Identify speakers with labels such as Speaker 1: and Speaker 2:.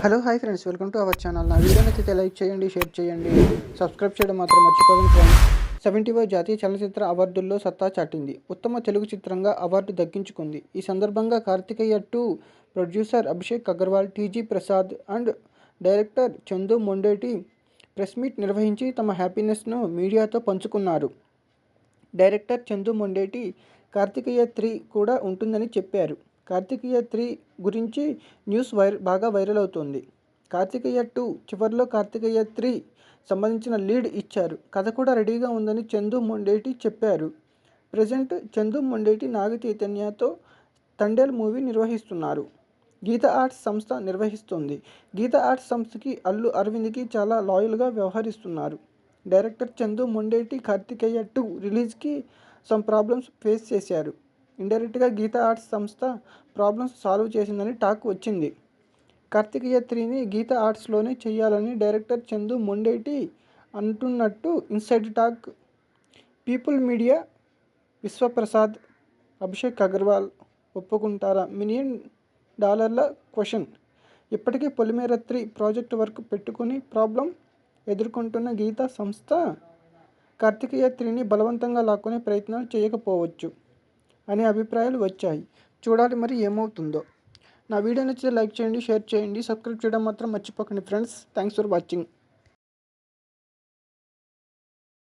Speaker 1: Hello hi friends, welcome to our channel. నా video నచ్చితే like చేయండి, షేర్ చేయండి, సబ్స్క్రైబ్ చేయడం మాత్రం మర్చిపోకండి ఫ్రెండ్స్. 70వ జాతీయ చలనచిత్ర అవార్డుల్లో సత్తా చాటింది. ఉత్తమ తెలుగు చిత్రంగా అవార్డు దక్కించుకుంది. ఈ సందర్భంగా Karthikeya 2 producer Abhishek Agarwal, TG Prasad and director Chandu Mondeti press meet నిర్వహించి తమ హ్యాపీనెస్ను మీడియాతో పంచుకున్నారు. డైరెక్టర్ చందు మొండేటి కార్తికేయ 3 కూడా ఉంటుందని చెప్పారు. కార్తికేయ 3 గురించి న్యూస్ బాగా వైరల్ అవుతోంది. కార్తికేయ 2 చివర్లో కార్తికేయ 3 సంబంధించిన లీడ్ ఇచ్చారు. కథ కూడా రెడీగా ఉందని చందు మొండేటి చెప్పారు. ప్రజెంట్ చందు మొండేటి నాగ చైతన్యతో తండేల్ మూవీ నిర్వహిస్తున్నారు. గీత ఆర్ట్స్ సంస్థ నిర్వహిస్తోంది. గీత ఆర్ట్స్ సంస్థకి అల్లు అరవింద్కి చాలా లాయల్గా వ్యవహరిస్తున్నారు. డైరెక్టర్ చందు మొండేటి కార్తికేయ 2 రిలీజ్కి సమ్ ప్రాబ్లమ్స్ ఫేస్ చేశారు. ఇండైరెక్ట్గా గీత ఆర్ట్స్ సంస్థ ప్రాబ్లమ్స్ సాల్వ్ చేసిందని టాక్ వచ్చింది. కార్తికేయ 3ని గీత ఆర్ట్స్లోనే చేయాలని డైరెక్టర్ చందు మొండేటి అంటున్నట్టు inside talk. People Media Vishwaprasad, Abhishek Agarwal ఒప్పుకుంటారా? $1 మిలియన్ క్వశ్చన్. ఇప్పటికే పొలిమేర 3 ప్రాజెక్ట్ వర్క్ పెట్టుకుని ప్రాబ్లం ఎదుర్కొంటున్న గీత సంస్థ కార్తికేయ 3ని బలవంతంగా లాక్కునే ప్రయత్నాలు చేయకపోవచ్చు అనే అభిప్రాయాలు వచ్చాయి. చూడాలి మరి ఏమవుతుందో. నా వీడియో నచ్చితే లైక్ చేయండి, షేర్ చేయండి, సబ్స్క్రైబ్ చేయడం మాత్రం మర్చిపోకండి ఫ్రెండ్స్. Thanks for watching.